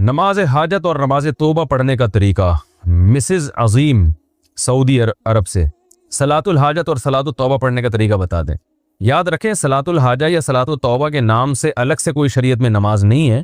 نماز حاجت اور نماز توبہ پڑھنے کا طریقہ۔ مسز عظیم سعودی عرب سے صلاۃ الحاجت اور صلاۃ التوبہ پڑھنے کا طریقہ بتا دیں۔ یاد رکھیں صلاۃ الحاجہ یا صلاۃ التوبہ کے نام سے الگ سے کوئی شریعت میں نماز نہیں ہے،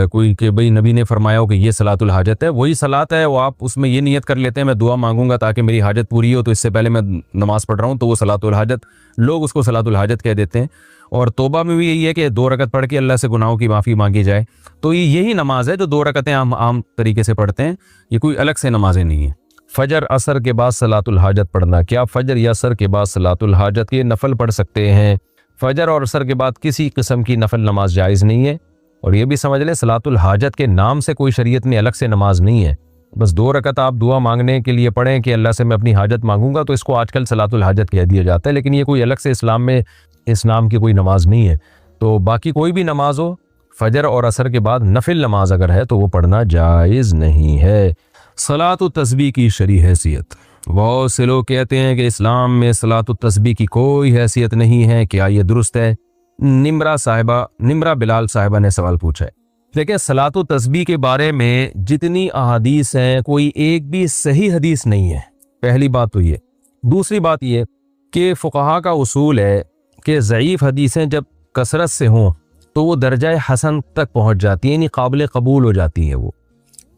کوئی کہ بھئی نبی نے فرمایا ہو کہ یہ صلاۃ الحاجت ہے، وہی صلاۃ ہے، وہ آپ اس میں یہ نیت کر لیتے ہیں میں دعا مانگوں گا تاکہ میری حاجت پوری ہو، تو اس سے پہلے میں نماز پڑھ رہا ہوں، تو وہ صلاۃ الحاجت، لوگ اس کو صلاۃ الحاجت کہہ دیتے ہیں۔ اور توبہ میں بھی یہی ہے کہ 2 رکعت پڑھ کے اللہ سے گناہوں کی معافی مانگی جائے، تو یہی نماز ہے جو 2 رکعتیں ہم عام طریقے سے پڑھتے ہیں، یہ کوئی الگ سے نمازیں نہیں ہیں۔ فجر عصر کے بعد صلاۃ الحاجت پڑھنا، کیا فجر یا عصر کے بعد صلاۃ الحاجت کے نفل پڑھ سکتے ہیں؟ فجر اور عصر کے بعد کسی قسم کی نفل نماز جائز نہیں ہے، اور یہ بھی سمجھ لیں صلاۃ الحاجت کے نام سے کوئی شریعت میں الگ سے نماز نہیں ہے، بس 2 رکعت آپ دعا مانگنے کے لیے پڑھیں کہ اللہ سے میں اپنی حاجت مانگوں گا، تو اس کو آج کل صلاۃ الحاجت کہہ دیا جاتا ہے، لیکن یہ کوئی الگ سے اسلام میں اس نام کی کوئی نماز نہیں ہے۔ تو باقی کوئی بھی نماز ہو، فجر اور عصر کے بعد نفل نماز اگر ہے تو وہ پڑھنا جائز نہیں ہے۔ صلاۃ التسبیح کی شرعی حیثیت، بہت سے لوگ کہتے ہیں کہ اسلام میں صلاۃ التسبیح کی کوئی حیثیت نہیں ہے، کیا یہ درست ہے؟ نمرہ بلال صاحبہ نے سوال پوچھا ہے۔ دیکھیں صلاۃ التسبیح کے بارے میں جتنی احادیث ہیں کوئی ایک بھی صحیح حدیث نہیں ہے، پہلی بات تو یہ۔ دوسری بات یہ کہ فقہا کا اصول ہے کہ ضعیف حدیثیں جب کثرت سے ہوں تو وہ درجہ حسن تک پہنچ جاتی ہیں، یعنی قابل قبول ہو جاتی ہیں۔ وہ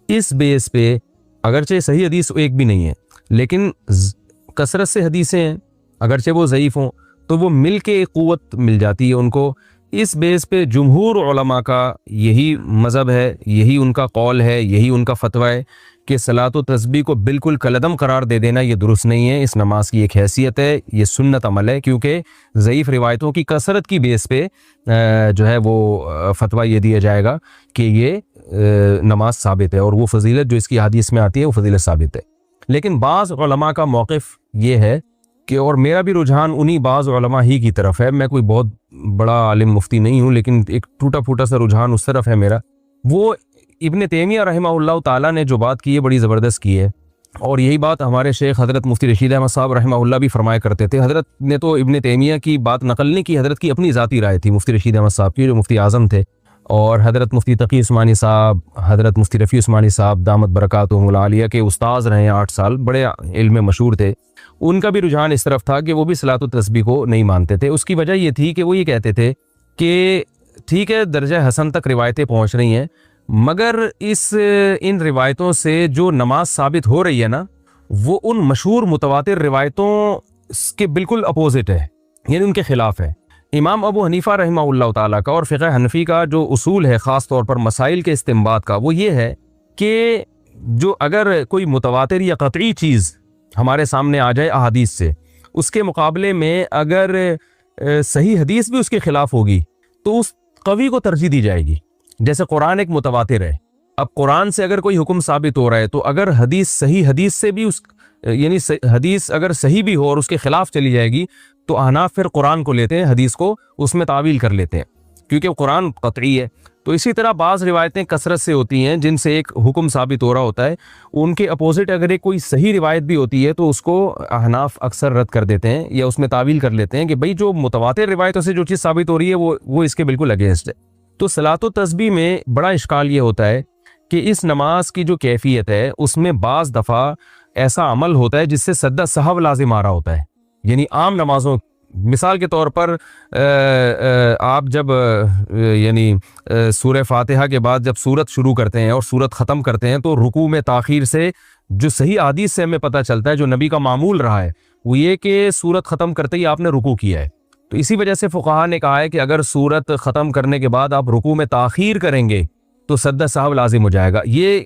اس بیس پہ اگرچہ صحیح حدیث ایک بھی نہیں ہے، لیکن کثرت سے حدیثیں ہیں، اگرچہ وہ ضعیف ہوں تو وہ مل کے ایک قوت مل جاتی ہے ان کو۔ اس بیس پہ جمہور علماء کا یہی مذہب ہے، یہی ان کا قول ہے، یہی ان کا فتویٰ ہے کہ صلاۃ التسبیح کو بالکل کالعدم قرار دے دینا یہ درست نہیں ہے۔ اس نماز کی ایک حیثیت ہے، یہ سنت عمل ہے، کیونکہ ضعیف روایتوں کی کثرت کی بیس پہ جو ہے وہ فتویٰ یہ دیا جائے گا کہ یہ نماز ثابت ہے، اور وہ فضیلت جو اس کی حدیث میں آتی ہے وہ فضیلت ثابت ہے۔ لیکن بعض علماء کا موقف یہ ہے کہ، اور میرا بھی رجحان انہی بعض علماء ہی کی طرف ہے، میں کوئی بہت بڑا عالم مفتی نہیں ہوں، لیکن ایک ٹوٹا پھوٹا سا رجحان اس طرف ہے میرا۔ وہ ابن تیمیہ رحمہ اللہ تعالیٰ نے جو بات کی ہے بڑی زبردست کی ہے، اور یہی بات ہمارے شیخ حضرت مفتی رشید احمد صاحب رحمہ اللہ بھی فرمایا کرتے تھے۔ حضرت نے تو ابن تیمیہ کی بات نقلنے کی حضرت کی اپنی ذاتی رائے تھی، مفتی رشید احمد صاحب کی جو مفتی اعظم تھے، اور حضرت مفتی تقی عثمانی صاحب، حضرت مفتی رفیع عثمانی صاحب دامت برکاتہم العالیہ کے استاذ رہے ہیں 8 سال، بڑے علم مشہور تھے۔ ان کا بھی رجحان اس طرف تھا کہ وہ بھی صلاۃ التسبیح کو نہیں مانتے تھے۔ اس کی وجہ یہ تھی کہ وہ یہ کہتے تھے کہ ٹھیک ہے درجہ حسن تک روایتیں پہنچ رہی ہیں، مگر ان روایتوں سے جو نماز ثابت ہو رہی ہے نا، وہ ان مشہور متواتر روایتوں کے بالکل اپوزٹ ہے، یعنی ان کے خلاف ہے۔ امام ابو حنیفہ رحمہ اللہ تعالیٰ کا اور فقہ حنفی کا جو اصول ہے خاص طور پر مسائل کے استنباط کا، وہ یہ ہے کہ جو اگر کوئی متواتر یا قطعی چیز ہمارے سامنے آ جائے احادیث سے، اس کے مقابلے میں اگر صحیح حدیث بھی اس کے خلاف ہوگی تو اس قوی کو ترجیح دی جائے گی۔ جیسے قرآن ایک متواتر ہے، اب قرآن سے اگر کوئی حکم ثابت ہو رہا ہے تو اگر حدیث صحیح حدیث سے بھی یعنی حدیث اگر صحیح بھی ہو اور اس کے خلاف چلی جائے گی تو احناف پھر قرآن کو لیتے ہیں، حدیث کو اس میں تعویل کر لیتے ہیں، کیونکہ قرآن قطعی ہے۔ تو اسی طرح بعض روایتیں کثرت سے ہوتی ہیں جن سے ایک حکم ثابت ہو رہا ہوتا ہے، ان کے اپوزٹ اگر ایک کوئی صحیح روایت بھی ہوتی ہے تو اس کو احناف اکثر رد کر دیتے ہیں یا اس میں تعویل کر لیتے ہیں کہ بھئی جو متواتر روایتوں سے جو چیز ثابت ہو رہی ہے وہ اس کے بالکل اگینسٹ ہے۔ تو صلاۃ التسبیح میں بڑا اشکال یہ ہوتا ہے کہ اس نماز کی جو کیفیت ہے اس میں بعض دفعہ ایسا عمل ہوتا ہے جس سے سجدہ سہو لازم آ رہا ہوتا ہے، یعنی عام نمازوں، مثال کے طور پر آپ جب یعنی سورہ فاتحہ کے بعد جب سورت شروع کرتے ہیں اور سورت ختم کرتے ہیں تو رکوع میں تاخیر سے جو صحیح حدیث سے ہمیں پتہ چلتا ہے، جو نبی کا معمول رہا ہے، وہ یہ کہ سورت ختم کرتے ہی آپ نے رکوع کیا ہے۔ تو اسی وجہ سے فقہا نے کہا ہے کہ اگر سورت ختم کرنے کے بعد آپ رکوع میں تاخیر کریں گے تو سجدہ سہو لازم ہو جائے گا۔ یہ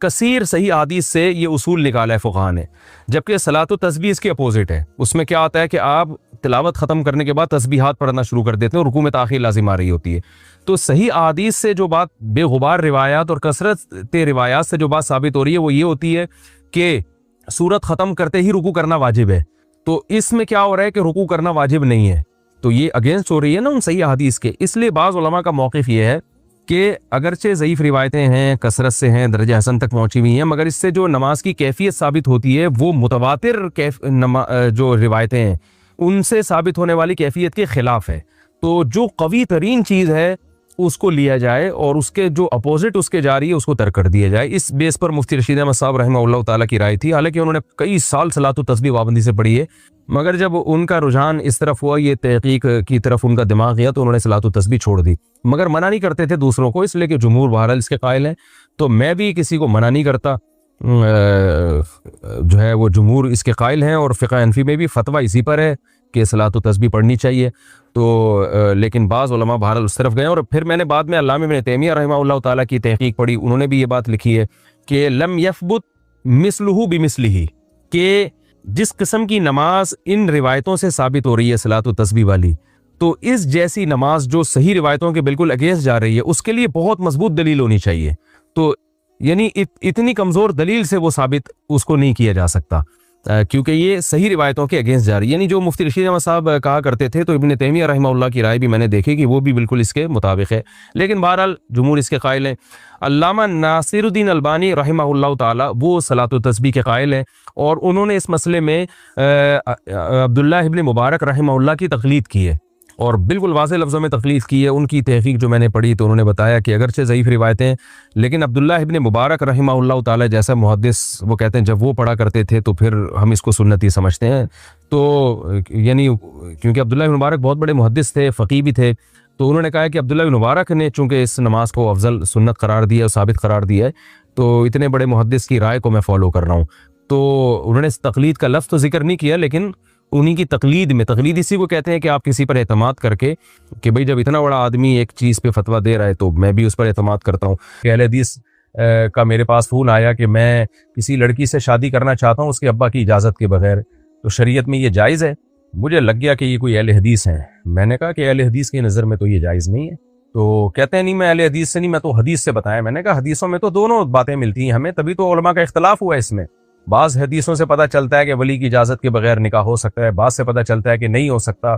کثیر صحیح حدیث سے یہ اصول نکالا ہے فقہا نے، جبکہ صلاۃ التسبیح اس کے اپوزٹ ہے۔ اس میں کیا آتا ہے کہ آپ تلاوت ختم کرنے کے بعد تسبیحات پڑھنا شروع کر دیتے ہیں اور رکوع میں تاخیر لازم آ رہی ہوتی ہے۔ تو صحیح احادیث سے جو بات بے غبار روایات اور کثرت روایات سے جو بات ثابت ہو رہی ہے وہ یہ ہوتی ہے کہ سورت ختم کرتے ہی رکوع کرنا واجب ہے، تو اس میں کیا ہو رہا ہے کہ رکوع کرنا واجب نہیں ہے، تو یہ اگینسٹ ہو رہی ہے نا ان صحیح احادیث کے۔ اس لیے بعض علماء کا موقف یہ ہے کہ اگرچہ ضعیف روایتیں ہیں، کثرت سے ہیں، درجہ حسن تک پہنچی ہوئی ہیں، مگر اس سے جو نماز کی کیفیت ثابت ہوتی ہے وہ متواتر جو روایتیں ہیں ان سے ثابت ہونے والی کیفیت کے خلاف ہے۔ تو جو قوی ترین چیز ہے اس کو لیا جائے اور اس کے جو اپوزٹ اس کے جا رہی ہے اس کو ترک کر دیا جائے. اس بیس پر مفتی رشید احمد صاحب رحمہ اللہ تعالیٰ کی رائے تھی. حالانکہ انہوں نے کئی سال صلاۃ و تسبیح پابندی سے پڑھی ہے، مگر جب ان کا رجحان اس طرف ہوا، یہ تحقیق کی طرف ان کا دماغ گیا، تو انہوں نے صلاۃ و تسبیح چھوڑ دی. مگر منع نہیں کرتے تھے دوسروں کو، اس لیے کہ جمہور بہرحال اس کے قائل ہیں. تو میں بھی کسی کو منع نہیں کرتا، جو ہے وہ جمہور اس کے قائل ہیں، اور فقہ حنفی میں بھی فتویٰ اسی پر ہے کہ صلاۃ و تسبیح پڑھنی چاہیے. تو لیکن بعض علماء بہرحال اس طرف گئے. اور پھر میں نے بعد میں علامہ ابن تیمیہ رحمہ اللہ تعالیٰ کی تحقیق پڑھی، انہوں نے بھی یہ بات لکھی ہے کہ لم یثبت مثلہ بمثلہ، کہ جس قسم کی نماز ان روایتوں سے ثابت ہو رہی ہے صلاۃ و تسبیح والی، تو اس جیسی نماز جو صحیح روایتوں کے بالکل اگینسٹ جا رہی ہے، اس کے لیے بہت مضبوط دلیل ہونی چاہیے. تو یعنی اتنی کمزور دلیل سے وہ ثابت اس کو نہیں کیا جا سکتا، کیونکہ یہ صحیح روایتوں کے اگینسٹ جا رہی ہے. یعنی جو مفتی رشید احمد صاحب کہا کرتے تھے، تو ابن تیمیہ رحمہ اللہ کی رائے بھی میں نے دیکھی کہ وہ بھی بالکل اس کے مطابق ہے. لیکن بہرحال جمہور اس کے قائل ہیں. علامہ ناصر الدین البانی رحمہ اللہ تعالی وہ صلاۃ و تسبیح کے قائل ہیں، اور انہوں نے اس مسئلے میں عبداللہ ابن مبارک رحمہ اللہ کی تقلید کی ہے، اور بالکل واضح لفظوں میں تقلید کی ہے. ان کی تحقیق جو میں نے پڑھی تو انہوں نے بتایا کہ اگرچہ ضعیف روایتیں، لیکن عبداللہ ابن مبارک رحمہ اللہ تعالی جیسا محدث، وہ کہتے ہیں جب وہ پڑھا کرتے تھے تو پھر ہم اس کو سنتی سمجھتے ہیں. تو یعنی کیونکہ عبداللہ ابن مبارک بہت بڑے محدث تھے، فقیہ بھی تھے، تو انہوں نے کہا کہ عبداللہ ابن مبارک نے چونکہ اس نماز کو افضل سنت قرار دیا اور ثابت قرار دیا ہے، تو اتنے بڑے محدث کی رائے کو میں فالو کر رہا ہوں. تو انہوں نے تقلید کا لفظ تو ذکر نہیں کیا، لیکن انہی کی تقلید میں، تقلید اسی کو کہتے ہیں کہ آپ کسی پر اعتماد کر کے کہ بھئی جب اتنا بڑا آدمی ایک چیز پہ فتویٰ دے رہا ہے تو میں بھی اس پر اعتماد کرتا ہوں. کہ اہل حدیث کا میرے پاس فون آیا کہ میں کسی لڑکی سے شادی کرنا چاہتا ہوں اس کے ابا کی اجازت کے بغیر، تو شریعت میں یہ جائز ہے؟ مجھے لگ گیا کہ یہ کوئی اہل حدیث ہیں. میں نے کہا کہ اہل حدیث کی نظر میں تو یہ جائز نہیں ہے. تو کہتے ہیں نہیں میں اہل حدیث سے نہیں، میں تو حدیث سے بتایا. میں نے کہا حدیثوں میں تو دونوں باتیں ملتی ہیں ہمیں، تبھی تو علماء کا اختلاف ہوا ہے اس میں. بعض حدیثوں سے پتہ چلتا ہے کہ ولی کی اجازت کے بغیر نکاح ہو سکتا ہے، بعض سے پتہ چلتا ہے کہ نہیں ہو سکتا.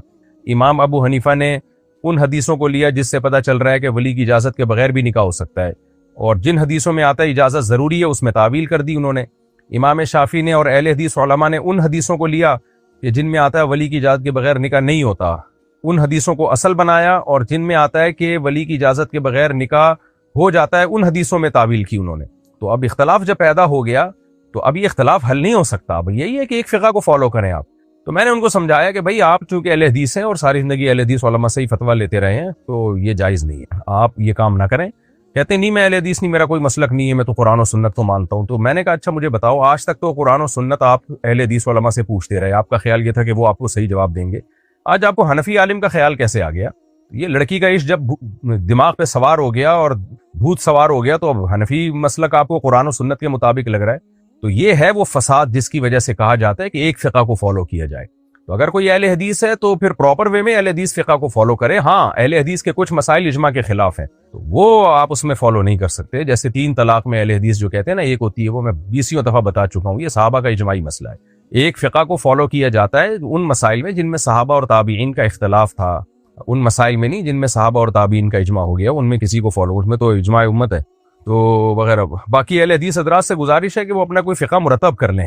امام ابو حنیفہ نے ان حدیثوں کو لیا جس سے پتہ چل رہا ہے کہ ولی کی اجازت کے بغیر بھی نکاح ہو سکتا ہے، اور جن حدیثوں میں آتا ہے اجازت ضروری ہے اس میں تعویل کر دی انہوں نے. امام شافعی نے اور اہل حدیث علماء نے ان حدیثوں کو لیا کہ جن میں آتا ہے ولی کی اجازت کے بغیر نکاح نہیں ہوتا، ان حدیثوں کو اصل بنایا، اور جن میں آتا ہے کہ ولی کی اجازت کے بغیر نکاح ہو جاتا ہے ان حدیثوں میں تعویل کی انہوں نے. تو اب اختلاف جب پیدا ہو گیا تو اب یہ اختلاف حل نہیں ہو سکتا. اب یہی ہے کہ ایک فقہ کو فالو کریں آپ. تو میں نے ان کو سمجھایا کہ بھائی آپ چونکہ اہل حدیث ہیں اور ساری زندگی اہل حدیث علماء سے ہی فتویٰ لیتے رہے ہیں، تو یہ جائز نہیں ہے، آپ یہ کام نہ کریں. کہتے ہیں نہیں میں اہل حدیث نہیں، میرا کوئی مسلک نہیں ہے، میں تو قرآن و سنت کو مانتا ہوں. تو میں نے کہا اچھا مجھے بتاؤ، آج تک تو قرآن و سنت آپ اہل حدیث علماء سے پوچھتے رہے، آپ کا خیال یہ تھا کہ وہ آپ کو صحیح جواب دیں گے. آج آپ کو حنفی عالم کا خیال کیسے آ گیا؟ یہ لڑکی کا عشق جب دماغ پہ سوار ہو گیا اور بھوت سوار ہو گیا، تو اب حنفی مسلک آپ کو قرآن و سنت کے مطابق لگ رہا ہے. تو یہ ہے وہ فساد جس کی وجہ سے کہا جاتا ہے کہ ایک فقہ کو فالو کیا جائے. تو اگر کوئی اہل حدیث ہے تو پھر پراپر وے میں اہل حدیث فقہ کو فالو کرے. ہاں اہل حدیث کے کچھ مسائل اجماع کے خلاف ہیں تو وہ آپ اس میں فالو نہیں کر سکتے. جیسے 3 طلاق میں اہل حدیث جو کہتے ہیں نا ایک ہوتی ہے، وہ میں 20 دفعہ بتا چکا ہوں، یہ صحابہ کا اجماعی مسئلہ ہے. ایک فقہ کو فالو کیا جاتا ہے ان مسائل میں جن میں صحابہ اور تابعین کا اختلاف تھا، ان مسائل میں نہیں جن میں صحابہ اور تابعین کا اجماع ہو گیا، ان میں کسی کو فالو، اس میں تو اجماع امت ہے تو وغیرہ. باقی اہل حدیث حضرات سے گزارش ہے کہ وہ اپنا کوئی فقہ مرتب کر لیں.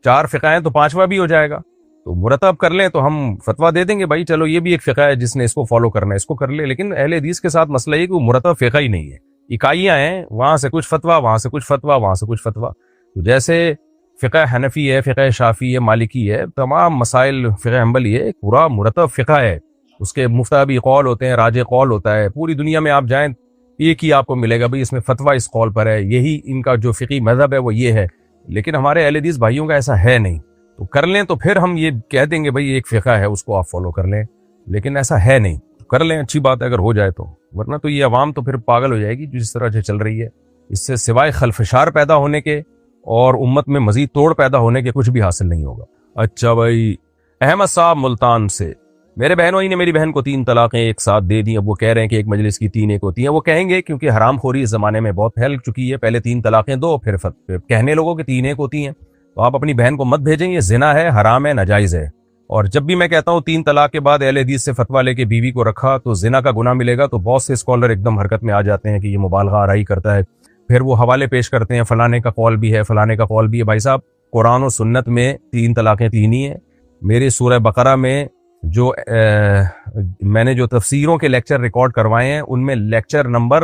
4 فقہ ہیں تو 5واں بھی ہو جائے گا، تو مرتب کر لیں تو ہم فتویٰ دے دیں گے بھائی چلو یہ بھی ایک فقہ ہے جس نے اس کو فالو کرنا ہے، اس کو کر لے. لیکن اہل حدیث کے ساتھ مسئلہ یہ کہ وہ مرتب فقہ ہی نہیں ہے، اکائیاں ہیں، وہاں سے کچھ فتویٰ، وہاں سے کچھ فتویٰ، وہاں سے کچھ فتویٰ. تو جیسے فقہ حنفی ہے، فقہ شافعی ہے، مالکی ہے، تمام مسائل فقہ حنبلی ہے، پورا مرتب فقہ ہے. اس کے مفتابی قول ہوتے ہیں، راجع قول ہوتا ہے. پوری دنیا میں آپ جائیں ایک ہی آپ کو ملے گا بھئی اس میں فتویٰ اس قول پر ہے، یہی ان کا جو فقہی مذہب ہے وہ یہ ہے. لیکن ہمارے اہل حدیث بھائیوں کا ایسا ہے نہیں. تو کر لیں تو پھر ہم یہ کہہ دیں گے بھئی ایک فقہ ہے اس کو آپ فالو کر لیں، لیکن ایسا ہے نہیں. کر لیں اچھی بات ہے اگر ہو جائے تو، ورنہ تو یہ عوام تو پھر پاگل ہو جائے گی جس طرح سے چل رہی ہے. اس سے سوائے خلفشار پیدا ہونے کے اور امت میں مزید توڑ پیدا ہونے کے کچھ بھی حاصل نہیں ہوگا. اچھا بھائی احمد صاحب ملتان سے، میرے بہنوں ہی نے میری بہن کو 3 طلاقیں ایک ساتھ دے دیں. اب وہ کہہ رہے ہیں کہ ایک مجلس کی 3 ایک ہوتی ہیں. وہ کہیں گے کیونکہ حرام خوری اس زمانے میں بہت پھیل چکی ہے، پہلے 3 طلاقیں دو پھر کہنے لوگوں کہ 3 ایک ہوتی ہیں. تو آپ اپنی بہن کو مت بھیجیں، یہ زنا ہے، حرام ہے، ناجائز ہے. اور جب بھی میں کہتا ہوں 3 طلاق کے بعد اہل حدیث سے فتویٰ لے کے بیوی کو رکھا تو زنا کا گناہ ملے گا، تو بہت سے اسکالر ایک دم حرکت میں آ جاتے ہیں کہ یہ مبالغہ آرائی کرتا ہے. پھر وہ حوالے پیش کرتے ہیں فلانے کا قول بھی ہے، فلانے کا قول بھی ہے. بھائی صاحب قرآن و سنت میں 3 طلاقیں 3 ہی ہیں. میری سورہ بقرہ میں جو میں نے جو تفسیروں کے لیکچر ریکارڈ کروائے ہیں ان میں لیکچر نمبر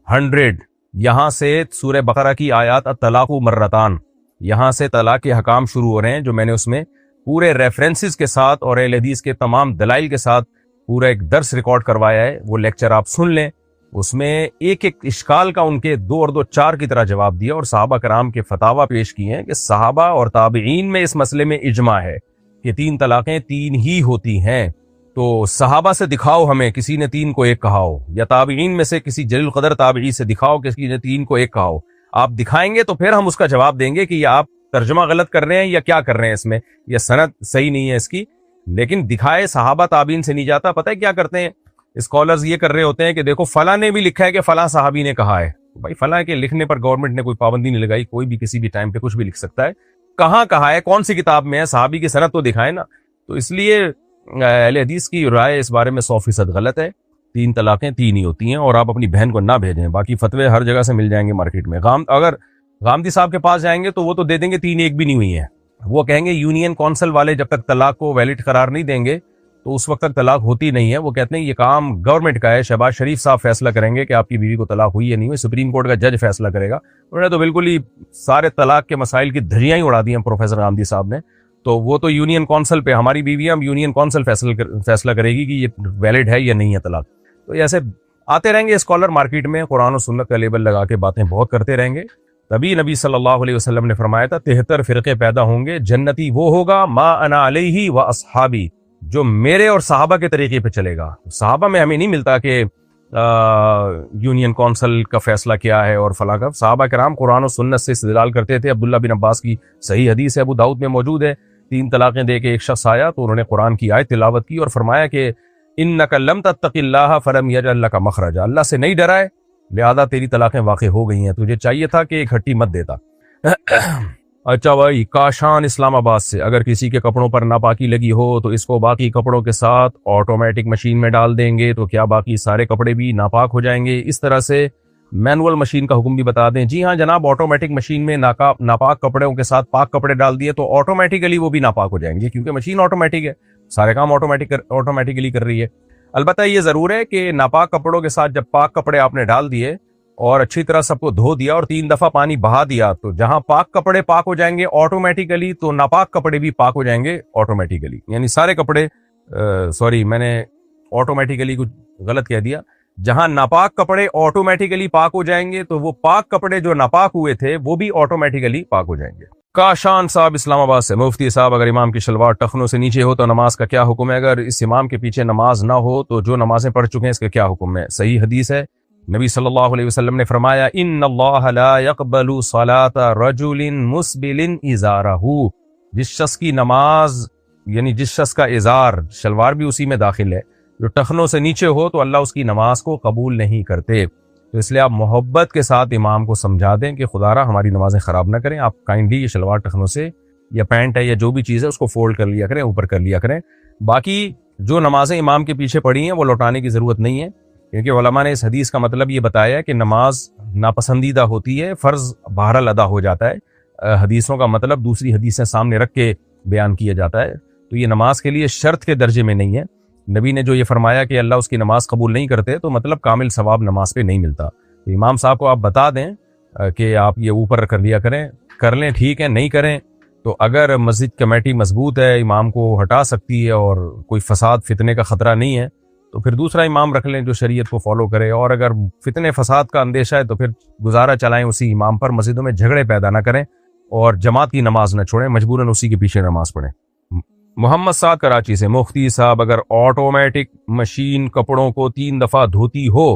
100 یہاں سے سورہ بقرہ کی آیات الطلاق مرتان، یہاں سے طلاق کے حکام شروع ہو رہے ہیں، جو میں نے اس میں پورے ریفرنسز کے ساتھ اور اہل حدیث کے تمام دلائل کے ساتھ پورا ایک درس ریکارڈ کروایا ہے۔ وہ لیکچر آپ سن لیں، اس میں ایک ایک اشکال کا ان کے 2 اور 2 4 کی طرح جواب دیا، اور صحابہ کرام کے فتاوی پیش کیے ہیں کہ صحابہ اور تابعین میں اس مسئلے میں اجماع ہے کہ 3 طلاقیں 3 ہی ہوتی ہیں۔ تو صحابہ سے دکھاؤ ہمیں کسی نے 3 کو 1 کہا ہو، یا تابعین میں سے کسی جلیل القدر تابعی سے دکھاؤ کسی نے 3 کو 1 کہا ہو۔ آپ دکھائیں گے تو پھر ہم اس کا جواب دیں گے کہ یہ آپ ترجمہ غلط کر رہے ہیں یا کیا کر رہے ہیں، اس میں یہ سند صحیح نہیں ہے اس کی۔ لیکن دکھائے صحابہ تابعین سے نہیں جاتا۔ پتہ ہے کیا کرتے ہیں اسکالرز؟ یہ کر رہے ہوتے ہیں کہ دیکھو فلاں نے بھی لکھا ہے کہ فلاں صحابی نے کہا ہے۔ بھائی فلاں کے لکھنے پر گورنمنٹ نے کوئی پابندی نہیں لگائی، کوئی بھی کسی بھی ٹائم پہ کچھ بھی لکھ سکتا ہے۔ کہاں کہا ہے، کون سی کتاب میں ہے، صحابی کی سند تو دکھائے نا۔ تو اس لیے اہل حدیث کی رائے اس بارے میں 100% غلط ہے۔ 3 طلاقیں 3 ہی ہوتی ہیں، اور آپ اپنی بہن کو نہ بھیجیں۔ باقی فتوے ہر جگہ سے مل جائیں گے مارکیٹ میں۔ اگر غامدی صاحب کے پاس جائیں گے تو وہ تو دے دیں گے 3 1 بھی نہیں ہوئی ہیں۔ وہ کہیں گے یونین کونسل والے جب تک طلاق کو ویلڈ قرار نہیں دیں گے تو اس وقت تک طلاق ہوتی نہیں ہے۔ وہ کہتے ہیں یہ کام گورنمنٹ کا ہے، شہباز شریف صاحب فیصلہ کریں گے کہ آپ کی بیوی کو طلاق ہوئی یا نہیں ہوئی، سپریم کورٹ کا جج فیصلہ کرے گا۔ انہوں نے تو بالکل ہی سارے طلاق کے مسائل کی دھجیاں ہی اڑا دی ہیں پروفیسر غامدی صاحب نے۔ تو وہ تو یونین کونسل پہ، ہماری بیویاں یونین کونسل فیصلہ کرے گی کہ یہ ویلڈ ہے یا نہیں ہے طلاق۔ تو ایسے آتے رہیں گے اسکالر مارکیٹ میں، قرآن و سنت کا لیبل لگا کے باتیں بہت کرتے رہیں گے۔ تبھی نبی صلی اللہ علیہ وسلم نے فرمایا تھا 73 فرقے پیدا ہوں گے، جنتی وہ ہوگا ما انا علیہ و اصحابی، جو میرے اور صحابہ کے طریقے پہ چلے گا۔ صحابہ میں ہمیں نہیں ملتا کہ یونین کونسل کا فیصلہ کیا ہے اور فلاں کا۔ صحابہ کرام قرآن و سنت سے استدلال کرتے تھے۔ عبداللہ بن عباس کی صحیح حدیث ہے، ابو داؤد میں موجود ہے، 3 طلاقیں دے کے ایک شخص آیا تو انہوں نے قرآن کی آیت تلاوت کی اور فرمایا کہ انک لم تتق اللہ فلم یجعل لک مخرجا، اللہ سے نہیں ڈرا ہے لہذا تیری طلاقیں واقع ہو گئی ہیں، تجھے چاہیے تھا کہ ایک ہٹی مت دیتا۔ اچھا بھائی، کاشان اسلام آباد سے، اگر کسی کے کپڑوں پر ناپاکی لگی ہو تو اس کو باقی کپڑوں کے ساتھ آٹومیٹک مشین میں ڈال دیں گے تو کیا باقی سارے کپڑے بھی ناپاک ہو جائیں گے؟ اس طرح سے مینول مشین کا حکم بھی بتا دیں۔ جی ہاں جناب، آٹومیٹک مشین میں ناپاک کپڑوں کے ساتھ پاک کپڑے ڈال دیے تو آٹومیٹیکلی وہ بھی ناپاک ہو جائیں گے، کیونکہ مشین آٹومیٹک ہے، سارے کام آٹومیٹکلی کر رہی ہے۔ البتہ یہ ضرور ہے کہ ناپاک کپڑوں کے ساتھ جب پاک کپڑے آپ نے ڈال دیے اور اچھی طرح سب کو دھو دیا اور 3 دفعہ پانی بہا دیا تو جہاں پاک کپڑے پاک ہو جائیں گے آٹومیٹیکلی، تو ناپاک کپڑے بھی پاک ہو جائیں گے آٹومیٹیکلی۔ یعنی سارے کپڑے سوری میں نے آٹومیٹیکلی کچھ غلط کہہ دیا۔ جہاں ناپاک کپڑے آٹومیٹیکلی پاک ہو جائیں گے تو وہ پاک کپڑے جو ناپاک ہوئے تھے وہ بھی آٹومیٹیکلی پاک ہو جائیں گے۔ کاشان صاحب اسلام آباد سے، مفتی صاحب اگر امام کی شلوار ٹخنوں سے نیچے ہو تو نماز کا کیا حکم ہے؟ اگر اس امام کے پیچھے نماز نہ ہو تو جو نمازیں پڑھ چکے ہیں اس کا کیا حکم ہے؟ صحیح حدیث ہے، نبی صلی اللہ علیہ وسلم نے فرمایا ان اللہ لا يقبل صلاة رجل مسبل ازارہ، جس شخص کی نماز یعنی جس شخص کا ازار شلوار بھی اسی میں داخل ہے جو ٹخنوں سے نیچے ہو تو اللہ اس کی نماز کو قبول نہیں کرتے۔ تو اس لیے آپ محبت کے ساتھ امام کو سمجھا دیں کہ خدا را ہماری نمازیں خراب نہ کریں، آپ کائنڈلی یہ شلوار ٹخنوں سے یا پینٹ ہے یا جو بھی چیز ہے اس کو فولڈ کر لیا کریں، اوپر کر لیا کریں۔ باقی جو نمازیں امام کے پیچھے پڑھی ہیں وہ لوٹانے کی ضرورت نہیں ہے، کیونکہ علماء نے اس حدیث کا مطلب یہ بتایا ہے کہ نماز ناپسندیدہ ہوتی ہے، فرض بہرحال ادا ہو جاتا ہے۔ حدیثوں کا مطلب دوسری حدیثیں سامنے رکھ کے بیان کیا جاتا ہے، تو یہ نماز کے لیے شرط کے درجے میں نہیں ہے۔ نبی نے جو یہ فرمایا کہ اللہ اس کی نماز قبول نہیں کرتے تو مطلب کامل ثواب نماز پہ نہیں ملتا۔ تو امام صاحب کو آپ بتا دیں کہ آپ یہ اوپر کر لیا کریں، کر لیں ٹھیک ہے، نہیں کریں تو اگر مسجد کمیٹی مضبوط ہے، امام کو ہٹا سکتی ہے اور کوئی فساد فتنے کا خطرہ نہیں ہے تو پھر دوسرا امام رکھ لیں جو شریعت کو فالو کرے، اور اگر فتنے فساد کا اندیشہ ہے تو پھر گزارا چلائیں اسی امام پر، مسجدوں میں جھگڑے پیدا نہ کریں اور جماعت کی نماز نہ چھوڑیں، مجبوراً اسی کے پیچھے نماز پڑھیں۔ محمد سعد کراچی سے، مفتی صاحب اگر آٹومیٹک مشین کپڑوں کو 3 دفعہ دھوتی ہو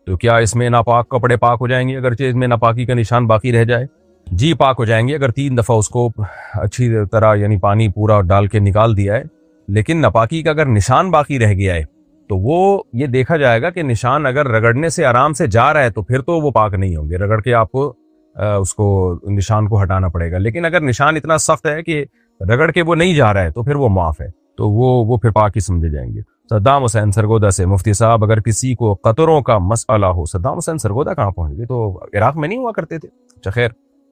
تو کیا اس میں ناپاک کپڑے پاک ہو جائیں گے اگرچہ اس میں ناپاکی کا نشان باقی رہ جائے؟ جی پاک ہو جائیں گے اگر 3 دفعہ اس کو اچھی طرح یعنی پانی پورا ڈال کے نکال دیا ہے، لیکن ناپاکی کا اگر نشان باقی رہ گیا ہے تو وہ یہ دیکھا جائے گا کہ نشان اگر رگڑنے سے آرام سے جا رہا ہے تو پھر تو وہ پاک نہیں ہوں گے، رگڑ کے آپ کو اس کو نشان کو ہٹانا پڑے گا۔ لیکن اگر نشان اتنا سخت ہے کہ رگڑ کے وہ نہیں جا رہا ہے تو پھر وہ معاف ہے، تو وہ پھر پاک ہی سمجھے جائیں گے۔ صدام حسین سرگودا سے، مفتی صاحب اگر کسی کو قطروں کا مسئلہ ہو، صدام حسین سرگودا کہاں پہنچ گئے؟ تو عراق میں نہیں ہوا کرتے تھے؟ اچھا خیر،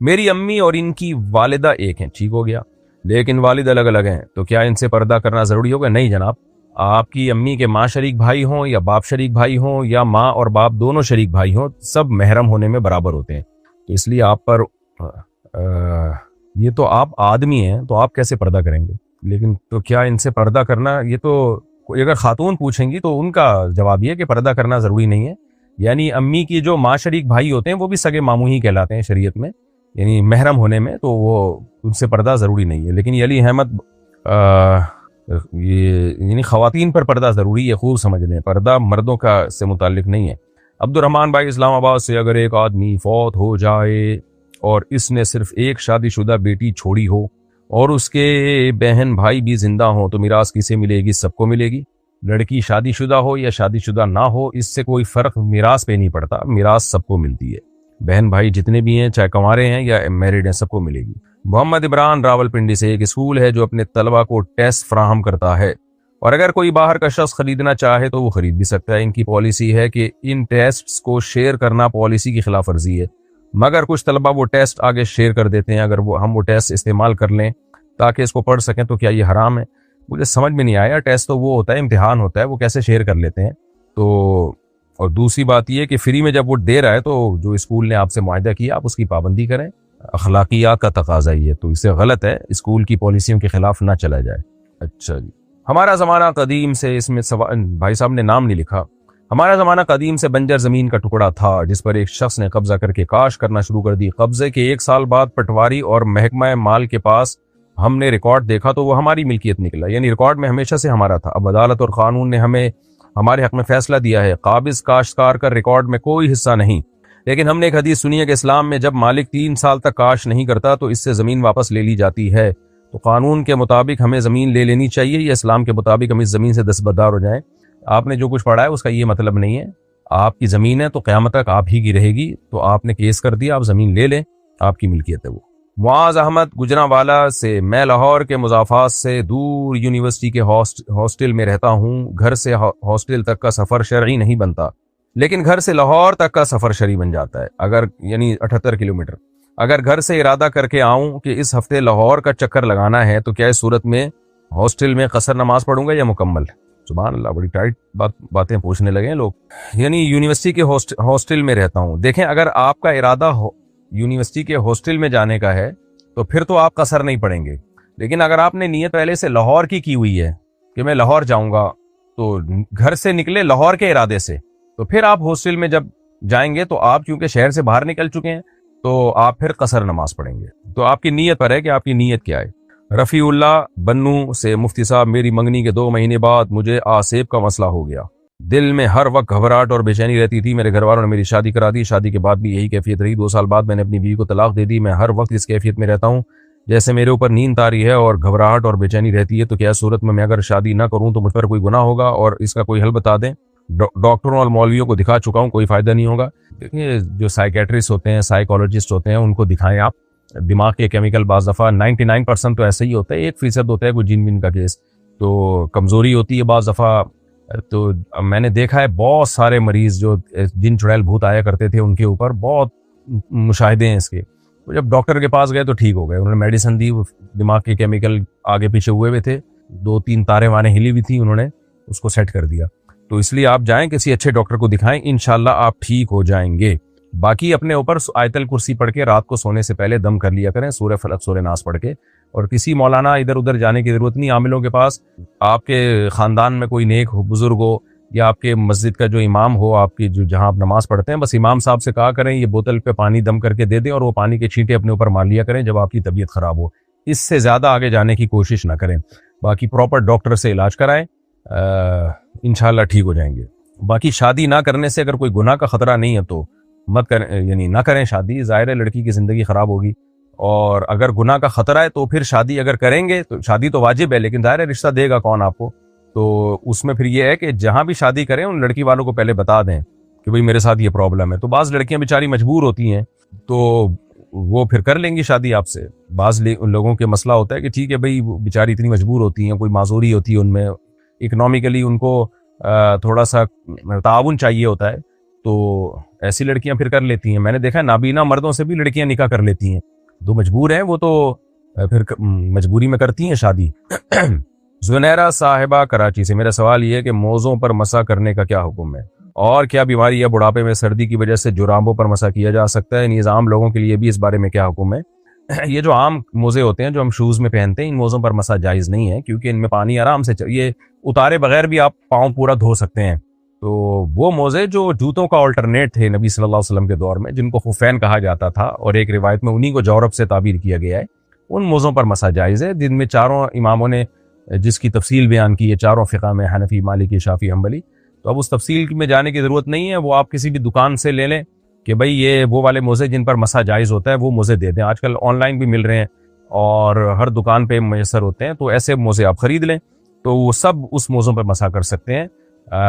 میری امی اور ان کی والدہ ایک ہیں، ٹھیک ہو گیا، لیکن والد الگ الگ ہیں، تو کیا ان سے پردہ کرنا ضروری ہوگا؟ نہیں جناب، آپ کی امی کے ماں شریک بھائی ہوں یا باپ شریک بھائی ہوں یا ماں اور باپ دونوں شریک بھائی ہوں، سب محرم ہونے میں برابر ہوتے ہیں، تو اس لیے آپ پر یہ تو آپ آدمی ہیں تو آپ کیسے پردہ کریں گے؟ لیکن تو کیا ان سے پردہ کرنا، یہ تو اگر خاتون پوچھیں گی تو ان کا جواب یہ کہ پردہ کرنا ضروری نہیں ہے، یعنی امی کی جو ماں شریک بھائی ہوتے ہیں وہ بھی سگے ماموں ہی کہلاتے ہیں شریعت میں، یعنی محرم ہونے میں، تو وہ ان سے پردہ ضروری نہیں ہے۔ لیکن یہ علی احمد یہ یعنی خواتین پر پردہ ضروری ہے، خوب سمجھ لیں، پردہ مردوں کا سے متعلق نہیں ہے۔ عبد الرحمن بھائی اسلام آباد سے، اگر ایک آدمی فوت ہو جائے اور اس نے صرف ایک شادی شدہ بیٹی چھوڑی ہو اور اس کے بہن بھائی بھی زندہ ہوں تو میراث کسے ملے گی؟ سب کو ملے گی، لڑکی شادی شدہ ہو یا شادی شدہ نہ ہو، اس سے کوئی فرق میراث پہ نہیں پڑتا، میراث سب کو ملتی ہے، بہن بھائی جتنے بھی ہیں چاہے کنوارے ہیں یا میرڈ ہیں سب کو ملے گی۔ محمد عمران راول پنڈی سے، ایک اسکول ہے جو اپنے طلبہ کو ٹیسٹ فراہم کرتا ہے اور اگر کوئی باہر کا شخص خریدنا چاہے تو وہ خرید بھی سکتا ہے، ان کی پالیسی ہے کہ ان ٹیسٹس کو شیئر کرنا پالیسی کی خلاف ورزی ہے، مگر کچھ طلبہ وہ ٹیسٹ آگے شیئر کر دیتے ہیں، اگر ہم وہ ٹیسٹ استعمال کر لیں تاکہ اس کو پڑھ سکیں تو کیا یہ حرام ہے؟ مجھے سمجھ میں نہیں آیا، ٹیسٹ تو وہ ہوتا ہے، امتحان ہوتا ہے، وہ کیسے شیئر کر لیتے ہیں؟ تو اور دوسری بات یہ کہ فری میں جب وہ دے رہا ہے تو جو اسکول نے آپ سے معاہدہ کیا آپ اس کی پابندی کریں، اخلاقیات کا تقاضا یہ ہے، تو اس سے غلط ہے، اسکول کی پالیسیوں کے خلاف نہ چلا جائے۔ اچھا جی، ہمارا زمانہ قدیم سے، اس میں بھائی صاحب نے نام نہیں لکھا، ہمارا زمانہ قدیم سے بنجر زمین کا ٹکڑا تھا جس پر ایک شخص نے قبضہ کر کے کاشت کرنا شروع کر دی، قبضے کے 1 سال بعد پٹواری اور محکمہ مال کے پاس ہم نے ریکارڈ دیکھا تو وہ ہماری ملکیت نکلا، یعنی ریکارڈ میں ہمیشہ سے ہمارا تھا، اب عدالت اور قانون نے ہمیں ہمارے حق میں فیصلہ دیا ہے، قابض کاشتکار کا ریکارڈ میں کوئی حصہ نہیں، لیکن ہم نے ایک حدیث سنی ہے کہ اسلام میں جب مالک 3 سال تک کاشت نہیں کرتا تو اس سے زمین واپس لے لی جاتی ہے، تو قانون کے مطابق ہمیں زمین لے لینی چاہیے یا اسلام کے مطابق ہم اس زمین سے دستبردار ہو جائیں؟ آپ نے جو کچھ پڑھا ہے اس کا یہ مطلب نہیں ہے، آپ کی زمین ہے تو قیامت تک آپ ہی کی رہے گی، تو آپ نے کیس کر دیا، آپ زمین لے لیں، آپ کی ملکیت ہے وہ۔ معاذ احمد گجرانوالہ سے، میں لاہور کے مضافات سے دور یونیورسٹی کے ہاسٹل میں رہتا ہوں، گھر سے ہاسٹل تک کا سفر شرعی نہیں بنتا لیکن گھر سے لاہور تک کا سفر شرعی بن جاتا ہے، اگر یعنی 78 کلومیٹر، اگر گھر سے ارادہ کر کے آؤں کہ اس ہفتے لاہور کا چکر لگانا ہے تو کیا اس صورت میں ہاسٹل میں قصر نماز پڑھوں گا یا مکمل؟ سبحان اللہ، بڑی ٹائٹ باتیں پوچھنے لگے ہیں لوگ۔ یعنی یونیورسٹی کے ہاسٹل میں رہتا ہوں، دیکھیں اگر آپ کا ارادہ یونیورسٹی کے ہاسٹل میں جانے کا ہے تو پھر تو آپ قصر نہیں پڑیں گے، لیکن اگر آپ نے نیت پہلے سے لاہور کی ہوئی ہے کہ میں لاہور جاؤں گا، تو گھر سے نکلے لاہور کے ارادے سے، تو پھر آپ ہاسٹل میں جب جائیں گے تو آپ چونکہ شہر سے باہر نکل چکے ہیں تو آپ پھر قصر نماز پڑھیں گے، تو آپ کی نیت پر ہے کہ آپ کی نیت کیا ہے۔ رفیع اللہ بنو سے، مفتی صاحب میری منگنی کے 2 مہینے بعد مجھے آسیب کا مسئلہ ہو گیا، دل میں ہر وقت گھبراہٹ اور بے چینی رہتی تھی، میرے گھر والوں نے میری شادی کرا دی، شادی کے بعد بھی یہی کیفیت رہی، 2 سال بعد میں نے اپنی بیوی کو طلاق دے دی، میں ہر وقت اس کیفیت میں رہتا ہوں جیسے میرے اوپر نیند طاری ہے اور گھبراہٹ اور بے چینی رہتی ہے، تو کیا صورت میں اگر شادی نہ کروں تو مجھ پر کوئی گناہ ہوگا اور اس کا کوئی حل بتا دیں؟ ڈاکٹروں اور مولویوں کو دکھا چکا ہوں، کوئی فائدہ نہیں ہوگا۔ دیکھیے جو سائیکیٹرسٹ ہوتے ہیں، سائیکالوجسٹ ہوتے ہیں، ان کو دکھائیں آپ، دماغ کے کیمیکل بعض دفعہ 99% تو ایسا ہی ہوتا ہے، 1% ہوتا ہے کوئی جن ون کا کیس، تو کمزوری ہوتی ہے بعض دفعہ، تو میں نے دیکھا ہے بہت سارے مریض جو جن چڑیل بھوت آیا کرتے تھے ان کے اوپر بہت مشاہدے ہیں اس کے، تو جب ڈاکٹر کے پاس گئے تو ٹھیک ہو گئے، انہوں نے میڈیسن دی، دماغ کے کیمیکل آگے پیچھے ہوئے تھے، 2-3 تاریں وانے ہلی ہوئی تھی، انہوں نے اس کو سیٹ کر دیا، تو اس لیے آپ جائیں کسی اچھے ڈاکٹر کو دکھائیں، انشاءاللہ آپ ٹھیک ہو جائیں گے۔ باقی اپنے اوپر آیت الکرسی پڑھ کے رات کو سونے سے پہلے دم کر لیا کریں، سورہ فلق سورہ ناس پڑھ کے، اور کسی مولانا ادھر ادھر جانے کی ضرورت نہیں، عاملوں کے پاس، آپ کے خاندان میں کوئی نیک ہو، بزرگ ہو، یا آپ کے مسجد کا جو امام ہو، آپ کی جہاں آپ نماز پڑھتے ہیں، بس امام صاحب سے کہا کریں یہ بوتل پہ پانی دم کر کے دے دیں اور وہ پانی کے چھینٹے اپنے اوپر مار لیا کریں جب آپ کی طبیعت خراب ہو، اس سے زیادہ آگے جانے کی کوشش نہ کریں، باقی پراپر ڈاکٹر سے علاج کرائیں، انشاءاللہ ٹھیک ہو جائیں گے۔ باقی شادی نہ کرنے سے اگر کوئی گناہ کا خطرہ نہیں ہے تو مت کریں، یعنی نہ کریں شادی، ظاہر ہے لڑکی کی زندگی خراب ہوگی، اور اگر گناہ کا خطرہ ہے تو پھر شادی اگر کریں گے تو شادی تو واجب ہے، لیکن ظاہر ہے رشتہ دے گا کون آپ کو، تو اس میں پھر یہ ہے کہ جہاں بھی شادی کریں ان لڑکی والوں کو پہلے بتا دیں کہ بھئی میرے ساتھ یہ پرابلم ہے، تو بعض لڑکیاں بیچاری مجبور ہوتی ہیں تو وہ پھر کر لیں گی شادی آپ سے، بعض لوگوں کے مسئلہ ہوتا ہے کہ ٹھیک ہے بھئی بیچاری اتنی مجبور ہوتی ہیں، کوئی معذوری ہوتی ہے ان میں، اکنامیکلی ان کو تھوڑا سا تعاون چاہیے ہوتا ہے، تو ایسی لڑکیاں پھر کر لیتی ہیں. میں نے دیکھا ہے نابینا مردوں سے بھی لڑکیاں نکاح کر لیتی ہیں. جو مجبور ہیں وہ تو پھر مجبوری میں کرتی ہیں شادی. زنیرہ صاحبہ کراچی سے میرا سوال یہ ہے کہ موزوں پر مسح کرنے کا کیا حکم ہے, اور کیا بیماری یا بڑھاپے میں سردی کی وجہ سے جرابوں پر مسح کیا جا سکتا ہے؟ عام لوگوں کے لیے بھی اس بارے میں کیا حکم ہے؟ یہ جو عام موزے ہوتے ہیں جو ہم شوز میں پہنتے ہیں, ان موزوں پر مسح جائز نہیں ہے, کیونکہ ان میں پانی آرام سے یہ اتارے بغیر بھی آپ پاؤں پورا دھو سکتے ہیں. تو وہ موزے جو جوتوں کا آلٹرنیٹ تھے نبی صلی اللہ علیہ وسلم کے دور میں, جن کو خفین کہا جاتا تھا, اور ایک روایت میں انہی کو جورب سے تعبیر کیا گیا ہے, ان موزوں پر مسح جائز ہے, جن میں چاروں اماموں نے جس کی تفصیل بیان کی ہے, چاروں فقہ میں, حنفی, مالکی, شافعی, حنبلی. تو اب اس تفصیل میں جانے کی ضرورت نہیں ہے, وہ آپ کسی بھی دکان سے لے لیں کہ بھئی یہ وہ والے موزے جن پر مسح جائز ہوتا ہے وہ موزے دے دیں. آج کل آن لائن بھی مل رہے ہیں اور ہر دکان پہ میسر ہوتے ہیں, تو ایسے موزے آپ خرید لیں, تو وہ سب اس موزوں پر مسح کر سکتے ہیں.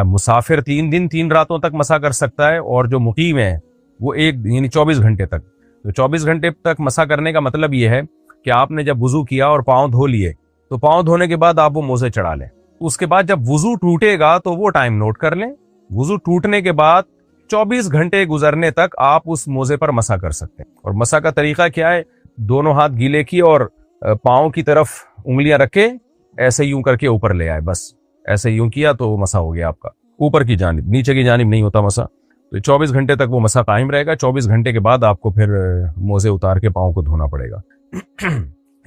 مسافر 3 دن 3 راتوں تک مسح کر سکتا ہے, اور جو مقیم ہے وہ یعنی 24 گھنٹے تک. تو 24 گھنٹے تک مسح کرنے کا مطلب یہ ہے کہ آپ نے جب وضو کیا اور پاؤں دھو لیے, تو پاؤں دھونے کے بعد آپ وہ موزے چڑھا لیں. اس کے بعد جب وضو ٹوٹے گا تو وہ ٹائم نوٹ کر لیں. وضو ٹوٹنے کے بعد 24 گھنٹے گزرنے تک آپ اس موزے پر مسح کر سکتے ہیں. اور مسح کا طریقہ کیا ہے؟ دونوں ہاتھ گیلے کی اور پاؤں کی طرف انگلیاں رکھے, ایسے یوں کر کے اوپر لے آئے, بس ایسے یوں کیا تو وہ مسح ہو گیا آپ کا. اوپر کی جانب, نیچے کی جانب نہیں ہوتا مسح. تو 24 گھنٹے تک وہ مسح قائم رہے گا. 24 گھنٹے کے بعد آپ کو پھر موزے اتار کے پاؤں کو دھونا پڑے گا.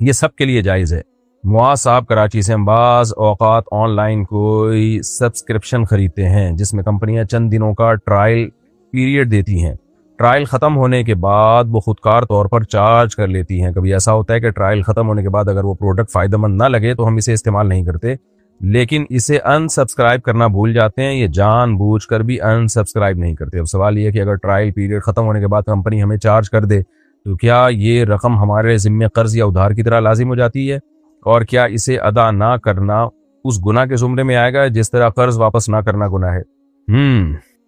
یہ سب کے لیے جائز ہے. معاذ صاحب کراچی سے, ہم بعض اوقات آن لائن کوئی سبسکرپشن خریدتے ہیں جس میں کمپنیاں چند دنوں کا ٹرائل پیریڈ دیتی ہیں. ٹرائل ختم ہونے کے بعد وہ خودکار طور پر چارج کر لیتی ہیں. کبھی ایسا ہوتا ہے کہ ٹرائل ختم ہونے کے بعد اگر وہ پروڈکٹ فائدہ مند نہ لگے تو ہم اسے استعمال نہیں کرتے, لیکن اسے ان سبسکرائب کرنا بھول جاتے ہیں. یہ جان بوجھ کر بھی ان سبسکرائب نہیں کرتے. اب سوال یہ ہے کہ اگر ٹرائل پیریڈ ختم ہونے کے بعد کمپنی ہمیں چارج کر دے تو کیا یہ رقم ہمارے ذمے قرض یا ادھار کی طرح لازم ہو جاتی ہے, اور کیا اسے ادا نہ کرنا اس گناہ کے زمرے میں آئے گا جس طرح قرض واپس نہ کرنا گناہ ہے؟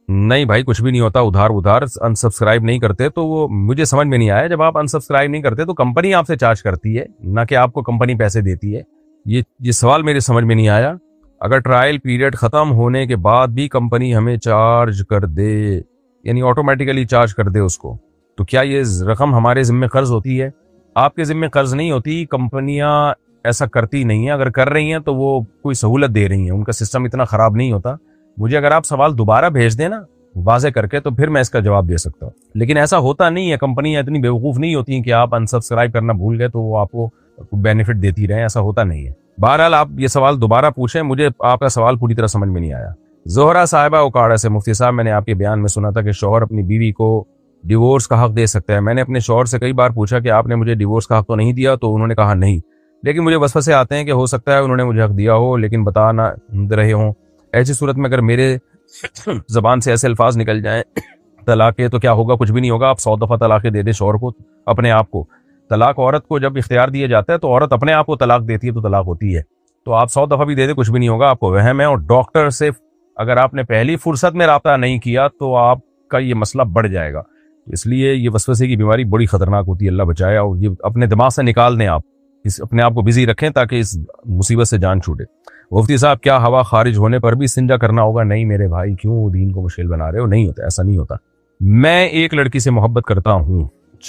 نہیں بھائی, کچھ بھی نہیں ہوتا. ادھار ان سبسکرائب نہیں کرتے تو وہ مجھے سمجھ میں نہیں آیا. جب آپ ان سبسکرائب نہیں کرتے تو کمپنی آپ سے چارج کرتی ہے, نہ کہ آپ کو کمپنی پیسے دیتی ہے. یہ سوال میرے سمجھ میں نہیں آیا. اگر ٹرائل پیریڈ ختم ہونے کے بعد بھی کمپنی ہمیں چارج کر دے, یعنی آٹومیٹیکلی چارج کر دے اس کو, تو کیا یہ رقم ہمارے ذمہ قرض ہوتی ہے؟ آپ کے ذمہ قرض نہیں ہوتی. کمپنیاں ایسا کرتی نہیں ہیں. اگر کر رہی ہیں تو وہ کوئی سہولت دے رہی ہیں, ان کا سسٹم اتنا خراب نہیں ہوتا. مجھے اگر آپ سوال دوبارہ بھیج دیں نا واضح کر کے, تو پھر میں اس کا جواب دے سکتا ہوں. لیکن ایسا ہوتا نہیں ہے. کمپنیاں اتنی بیوقوف نہیں ہوتی ہیں کہ آپ ان سبسکرائب کرنا بھول گئے تو وہ آپ کو بینیفٹ دیتی رہیں. ایسا ہوتا نہیں ہے. بہرحال آپ یہ سوال دوبارہ پوچھیں, مجھے آپ کا سوال پوری طرح سمجھ میں نہیں آیا. زہرا صاحبہ اوکاڑا سے, مفتی صاحب میں نے آپ کے بیان میں سنا تھا کہ شوہر اپنی بیوی کو ڈیورس کا حق دے سکتا ہے. میں نے اپنے شوہر سے کئی بار پوچھا کہ آپ نے مجھے ڈیورس کا حق تو نہیں دیا, تو انہوں نے کہا نہیں. لیکن مجھے وسوسے آتے ہیں کہ ہو سکتا ہے انہوں نے مجھے حق دیا ہو لیکن بتا نہ رہے ہوں. ایسی صورت میں اگر میرے زبان سے ایسے الفاظ نکل جائیں طلاق کے, تو کیا ہوگا؟ کچھ بھی نہیں ہوگا. آپ 100 دفعہ طلاقیں دے دیں شوہر کو, اپنے آپ کو. طلاق عورت کو جب اختیار دیا جاتا ہے تو عورت اپنے آپ کو طلاق دیتی ہے تو طلاق ہوتی ہے. تو آپ 100 دفعہ بھی دے دیں, کچھ بھی نہیں ہوگا. آپ کو وہم ہے. اور ڈاکٹر سے اگر آپ نے پہلی فرصت میں رابطہ نہیں کیا تو آپ کا یہ مسئلہ بڑھ جائے گا. اس لیے یہ وسوسے کی بیماری بڑی خطرناک ہوتی ہے, اللہ بچائے. اور یہ اپنے دماغ سے نکال دیں, آپ اپنے آپ کو بزی رکھیں تاکہ اس مصیبت سے جان چھوٹے. مفتی صاحب, کیا ہوا خارج ہونے پر بھی استنجا کرنا ہوگا؟ نہیں میرے بھائی, کیوں دین کو مشکل بنا رہے ہو؟ نہیں ہوتا, ایسا نہیں ہوتا. میں ایک لڑکی سے محبت کرتا ہوں,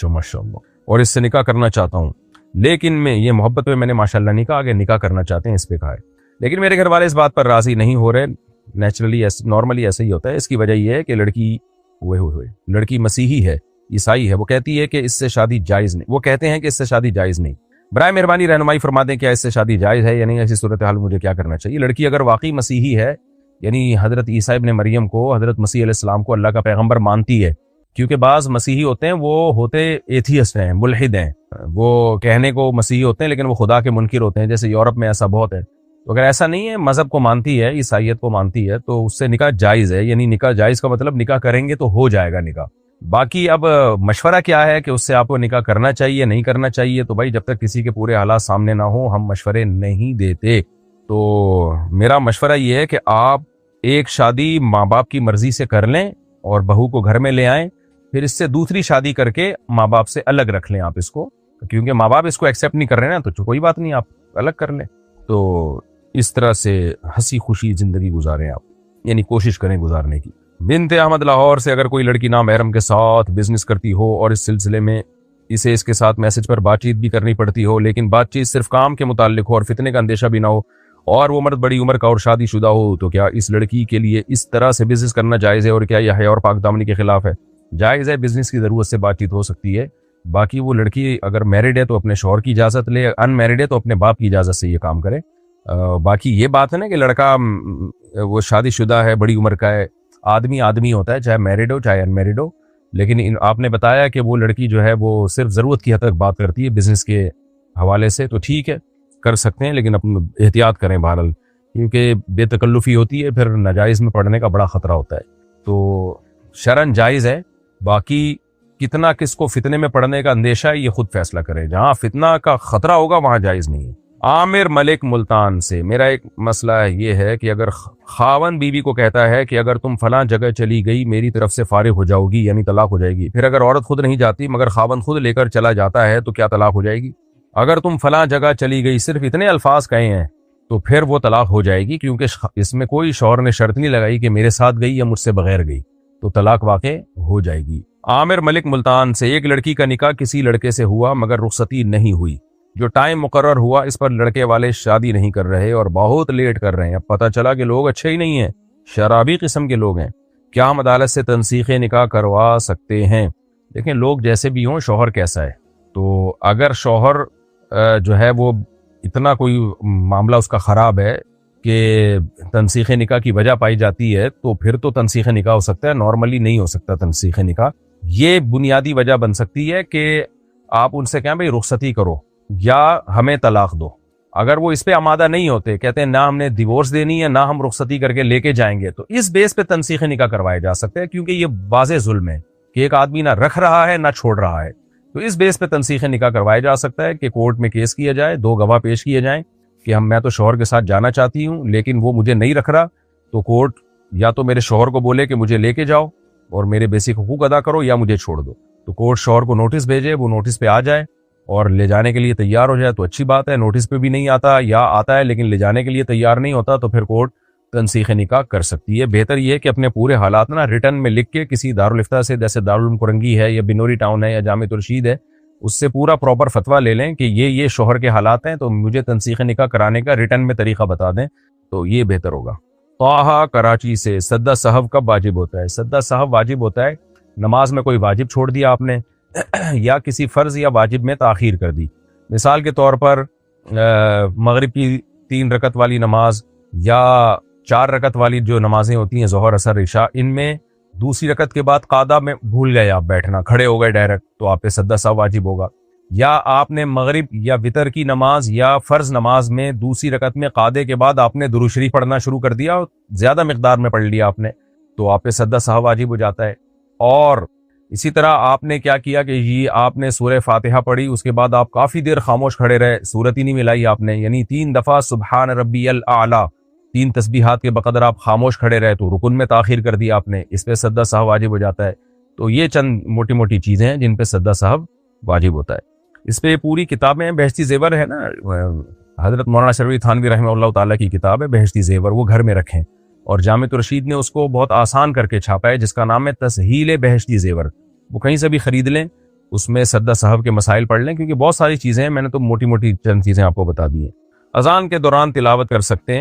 ماشاءاللہ, اور اس سے نکاح کرنا چاہتا ہوں, لیکن میں یہ محبت پہ میں نے ماشاءاللہ نکاح آگے نکاح کرنا چاہتے ہیں اس پہ کہا ہے, لیکن میرے گھر والے اس بات پر راضی نہیں ہو رہے. نیچرلی نارملی ایسے ہی ہوتا ہے. اس کی وجہ یہ ہے کہ لڑکی مسیحی ہے, عیسائی ہے. وہ کہتی ہے کہ اس سے شادی جائز نہیں. وہ کہتے ہیں کہ اس سے شادی جائز نہیں. برائے مہربانی رہنمائی فرما دیں, کیا اس سے شادی جائز ہے یا نہیں؟ ایسی صورتحال مجھے کیا کرنا چاہیے؟ لڑکی اگر واقعی مسیحی ہے, یعنی حضرت عیسیٰ ابن مریم کو, حضرت مسیح علیہ السلام کو اللہ کا پیغمبر مانتی ہے, کیونکہ بعض مسیحی ہوتے ہیں وہ ہوتے ایتھیسٹ ہیں, ملحد ہیں. وہ کہنے کو مسیحی ہوتے ہیں لیکن وہ خدا کے منکر ہوتے ہیں, جیسے یورپ میں ایسا بہت ہے. تو اگر ایسا نہیں ہے, مذہب کو مانتی ہے, عیسائیت کو مانتی ہے, تو اس سے نکاح جائز ہے. یعنی نکاح جائز کا مطلب نکاح کریں گے تو ہو جائے گا نکاح. باقی اب مشورہ کیا ہے کہ اس سے آپ کو نکاح کرنا چاہیے نہیں کرنا چاہیے, تو بھائی جب تک کسی کے پورے حالات سامنے نہ ہوں ہم مشورے نہیں دیتے. تو میرا مشورہ یہ ہے کہ آپ ایک شادی ماں باپ کی مرضی سے کر لیں اور بہو کو گھر میں لے آئیں, پھر اس سے دوسری شادی کر کے ماں باپ سے الگ رکھ لیں آپ اس کو, کیونکہ ماں باپ اس کو ایکسیپٹ نہیں کر رہے نا, تو کوئی بات نہیں, آپ الگ کر لیں. تو اس طرح سے ہنسی خوشی زندگی گزاریں آپ, یعنی کوشش کریں گزارنے کی. بنت احمد لاہور سے اگر کوئی لڑکی نامحرم کے ساتھ بزنس کرتی ہو اور اس سلسلے میں اسے اس کے ساتھ میسج پر بات چیت بھی کرنی پڑتی ہو، لیکن بات چیت صرف کام کے متعلق ہو اور فتنے کا اندیشہ بھی نہ ہو، اور وہ مرد بڑی عمر کا اور شادی شدہ ہو، تو کیا اس لڑکی کے لیے اس طرح سے بزنس کرنا جائز ہے، اور کیا یہ حیا اور پاک دامنی کے خلاف ہے؟ جائز ہے، بزنس کی ضرورت سے بات چیت ہو سکتی ہے۔ باقی وہ لڑکی اگر میرڈ ہے تو اپنے شوہر کی اجازت لے، ان میرڈ ہے تو اپنے باپ کی اجازت سے یہ کام کرے۔ باقی یہ بات ہے نا کہ لڑکا وہ شادی شدہ ہے، بڑی عمر کا ہے، آدمی آدمی ہوتا ہے، چاہے میرڈ ہو چاہے ان میرڈ ہو، لیکن آپ نے بتایا کہ وہ لڑکی جو ہے وہ صرف ضرورت کی حد تک بات کرتی ہے بزنس کے حوالے سے، تو ٹھیک ہے، کر سکتے ہیں، لیکن اپنا احتیاط کریں بہرحال، کیونکہ بے تکلفی ہوتی ہے، پھر ناجائز میں پڑنے کا بڑا خطرہ ہوتا ہے۔ تو شرعاً جائز ہے، باقی کتنا کس کو فتنے میں پڑنے کا اندیشہ ہے یہ خود فیصلہ کرے، جہاں فتنہ کا خطرہ ہوگا وہاں جائز نہیں ہے۔ عامر ملک ملتان سے میرا ایک مسئلہ یہ ہے کہ اگر خاوند بیوی کو کہتا ہے کہ اگر تم فلاں جگہ چلی گئی میری طرف سے فارغ ہو جاؤ گی، یعنی طلاق ہو جائے گی، پھر اگر عورت خود نہیں جاتی مگر خاوند خود لے کر چلا جاتا ہے تو کیا طلاق ہو جائے گی؟ اگر تم فلاں جگہ چلی گئی صرف اتنے الفاظ کہے ہیں تو پھر وہ طلاق ہو جائے گی، کیونکہ اس میں کوئی شوہر نے شرط نہیں لگائی کہ میرے ساتھ گئی یا مجھ سے بغیر گئی، تو طلاق واقع ہو جائے گی۔ عامر ملک ملتان سے ایک لڑکی کا نکاح کسی لڑکے سے ہوا مگر رخصتی نہیں ہوئی، جو ٹائم مقرر ہوا اس پر لڑکے والے شادی نہیں کر رہے اور بہت لیٹ کر رہے ہیں، اب پتہ چلا کہ لوگ اچھے ہی نہیں ہیں، شرابی قسم کے لوگ ہیں، کیا ہم عدالت سے تنسیخ نکاح کروا سکتے ہیں؟ دیکھیں لوگ جیسے بھی ہوں، شوہر کیسا ہے، تو اگر شوہر جو ہے وہ اتنا کوئی معاملہ اس کا خراب ہے کہ تنسیخ نکاح کی وجہ پائی جاتی ہے تو پھر تو تنسیخ نکاح ہو سکتا ہے، نارملی نہیں ہو سکتا تنسیخ نکاح۔ یہ بنیادی وجہ بن سکتی ہے کہ آپ ان سے کہیں بھئی رخصتی کرو یا ہمیں طلاق دو، اگر وہ اس پہ آمادہ نہیں ہوتے، کہتے ہیں نہ ہم نے ڈیورس دینی ہے نہ ہم رخصتی کر کے لے کے جائیں گے، تو اس بیس پہ تنسیخ نکاح کروائے جا سکتے ہیں، کیونکہ یہ واضح ظلم ہے کہ ایک آدمی نہ رکھ رہا ہے نہ چھوڑ رہا ہے، تو اس بیس پہ تنسیخ نکاح کروایا جا سکتا ہے کہ کورٹ میں کیس کیا جائے، دو گواہ پیش کیے جائیں کہ میں تو شوہر کے ساتھ جانا چاہتی ہوں لیکن وہ مجھے نہیں رکھ رہا، تو کورٹ یا تو میرے شوہر کو بولے کہ مجھے لے کے جاؤ اور میرے بیسک حقوق ادا کرو یا مجھے چھوڑ دو، تو کورٹ شوہر کو نوٹس بھیجے، وہ نوٹس پہ آ جائے اور لے جانے کے لیے تیار ہو جائے تو اچھی بات ہے، نوٹس پہ بھی نہیں آتا یا آتا ہے لیکن لے جانے کے لیے تیار نہیں ہوتا تو پھر کورٹ تنسیخ نکاح کر سکتی ہے۔ بہتر یہ ہے کہ اپنے پورے حالات نا ریٹرن میں لکھ کے کسی دارالفتہ سے، جیسے دارالعلوم کرنگی ہے یا بنوری ٹاؤن ہے یا جامعۃ الرشید ہے، اس سے پورا پراپر فتویٰ لے لیں کہ یہ شوہر کے حالات ہیں تو مجھے تنسیخ نکاح کرانے کا ریٹرن میں طریقہ بتا دیں، تو یہ بہتر ہوگا۔ طاہا کراچی سے سجدہ سہو کب واجب ہوتا ہے؟ سجدہ سہو واجب ہوتا ہے نماز میں کوئی واجب چھوڑ دیا آپ نے یا کسی فرض یا واجب میں تاخیر کر دی، مثال کے طور پر مغرب کی 3 رکعت والی نماز یا 4 رکعت والی جو نمازیں ہوتی ہیں ظہر عصر عشاء، ان میں دوسری رکعت کے بعد قعدہ میں بھول گئے آپ بیٹھنا، کھڑے ہو گئے ڈائریکٹ، تو آپ پہ سجدہ سہو واجب ہوگا۔ یا آپ نے مغرب یا وتر کی نماز یا فرض نماز میں دوسری رکعت میں قعدے کے بعد آپ نے درود شریف پڑھنا شروع کر دیا، زیادہ مقدار میں پڑھ لیا آپ نے، تو آپ پہ سجدہ سہو واجب ہو جاتا ہے۔ اور اسی طرح آپ نے کیا کیا کہ یہ آپ نے سورہ فاتحہ پڑھی، اس کے بعد آپ کافی دیر خاموش کھڑے رہے، سورت ہی نہیں ملائی آپ نے، یعنی 3 دفعہ سبحان ربی الاعلیٰ، 3 تسبیحات کے بقدر آپ خاموش کھڑے رہے تو رکن میں تاخیر کر دی آپ نے، اس پہ سجدہ سہو واجب ہو جاتا ہے۔ تو یہ چند موٹی موٹی چیزیں ہیں جن پہ سجدہ سہو واجب ہوتا ہے۔ اس پہ پوری کتابیں، بہشتی زیور ہے نا، حضرت مولانا شرف تھانوی رحمہ اللہ تعالیٰ کی کتاب ہے بہشتی زیور، وہ گھر میں رکھیں، اور جامعۃ الرشید نے اس کو بہت آسان کر کے چھاپا ہے جس کا نام ہے تسہیل بہشتی زیور، وہ کہیں سے بھی خرید لیں، اس میں سجدہ سہو کے مسائل پڑھ لیں، کیونکہ بہت ساری چیزیں ہیں، میں نے تو موٹی موٹی چند چیزیں آپ کو بتا دی ہیں۔ اذان کے دوران تلاوت کر سکتے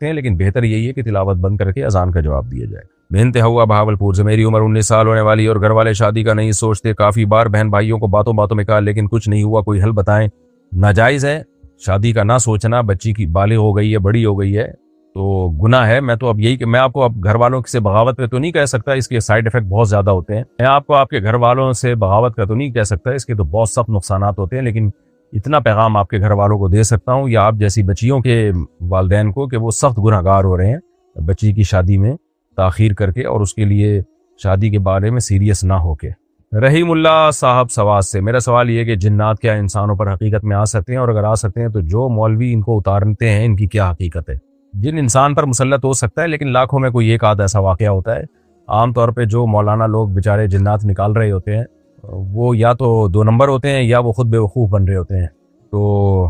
ہیں لیکن بہتر یہی ہے کہ تلاوت بند کر کے اذان کا جواب دیا جائے۔ بنت ہوا بہاولپور سے میری عمر 19 سال ہونے والی اور گھر والے شادی کا نہیں سوچتے، کافی بار بہن بھائیوں کو باتوں باتوں میں کہا لیکن کچھ نہیں ہوا، کوئی حل بتائیں۔ ناجائز ہے شادی کا نہ سوچنا، بچی کی بالغ ہو گئی ہے، بڑی ہو گئی ہے تو گناہ ہے۔ میں تو اب یہی کہ میں آپ کو اب گھر والوں سے بغاوت پہ تو نہیں کہہ سکتا، اس کے سائیڈ ایفیکٹ بہت زیادہ ہوتے ہیں، میں آپ کو آپ کے گھر والوں سے بغاوت کا تو نہیں کہہ سکتا، اس کے تو بہت سخت نقصانات ہوتے ہیں، لیکن اتنا پیغام آپ کے گھر والوں کو دے سکتا ہوں یا آپ جیسی بچیوں کے والدین کو کہ وہ سخت گناہ گار ہو رہے ہیں بچی کی شادی میں تاخیر کر کے، اور اس کے لیے شادی کے بارے میں سیریس نہ ہو کے۔ رحیم اللہ صاحب سواز سے میرا سوال یہ ہے کہ جنات کیا انسانوں پر حقیقت میں آ سکتے ہیں، اور اگر آ سکتے ہیں تو جو مولوی ان کو اتارتے ہیں ان کی کیا حقیقت ہے؟ جن انسان پر مسلط ہو سکتا ہے لیکن لاکھوں میں کوئی ایک آدھ ایسا واقعہ ہوتا ہے۔ عام طور پہ جو مولانا لوگ بیچارے جنات نکال رہے ہوتے ہیں وہ یا تو 2 نمبر ہوتے ہیں یا وہ خود بے وقوف بن رہے ہوتے ہیں، تو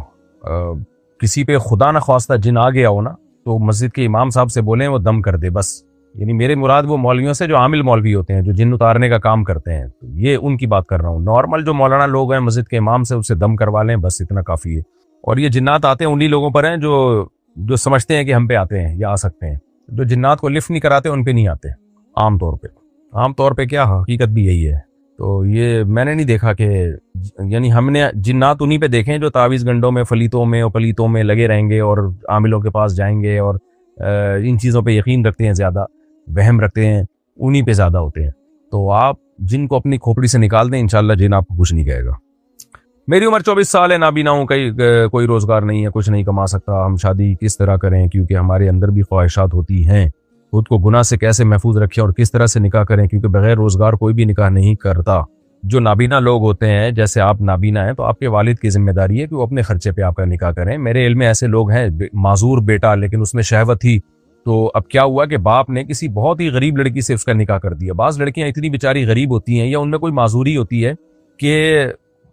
کسی پہ خدا نخواستہ جن آ گیا ہو نا تو مسجد کے امام صاحب سے بولیں وہ دم کر دے، بس یعنی میرے مراد وہ مولویوں سے جو عامل مولوی ہوتے ہیں، جو جن اتارنے کا کام کرتے ہیں، تو یہ ان کی بات کر رہا ہوں۔ نارمل جو مولانا لوگ ہیں مسجد کے امام سے، اس سے دم کروا لیں، بس اتنا کافی ہے۔ اور یہ جنات آتے ہیں انہی لوگوں پر ہیں جو سمجھتے ہیں کہ ہم پہ آتے ہیں یا آ سکتے ہیں۔ جو جنات کو لفٹ نہیں کراتے ان پہ نہیں آتے عام طور پہ کیا حقیقت بھی یہی ہے۔ تو یہ میں نے نہیں دیکھا کہ یعنی ہم نے جنات انہی پہ دیکھیں جو تعویذ گنڈوں میں، فلیتوں میں اور پلیتوں میں لگے رہیں گے اور عاملوں کے پاس جائیں گے اور ان چیزوں پہ یقین رکھتے ہیں، زیادہ وہم رکھتے ہیں، انہی پہ زیادہ ہوتے ہیں۔ تو آپ جن کو اپنی کھوپڑی سے نکال دیں، انشاءاللہ جن آپ کو کچھ نہیں کہے گا۔ میری عمر 24 سال ہے، نابینا ہوں، کوئی روزگار نہیں ہے، کچھ نہیں کما سکتا، ہم شادی کس طرح کریں کیونکہ ہمارے اندر بھی خواہشات ہوتی ہیں، خود کو گناہ سے کیسے محفوظ رکھیں اور کس طرح سے نکاح کریں کیونکہ بغیر روزگار کوئی بھی نکاح نہیں کرتا۔ جو نابینا لوگ ہوتے ہیں، جیسے آپ نابینا ہیں، تو آپ کے والد کی ذمہ داری ہے کہ وہ اپنے خرچے پہ آپ کا نکاح کریں۔ میرے علم میں ایسے لوگ ہیں، معذور بیٹا لیکن اس میں شہوت تھی، تو اب کیا ہوا کہ باپ نے کسی بہت ہی غریب لڑکی سے اس کا نکاح کر دیا۔ بعض لڑکیاں اتنی بیچاری غریب ہوتی ہیں یا ان میں کوئی معذوری ہوتی ہے کہ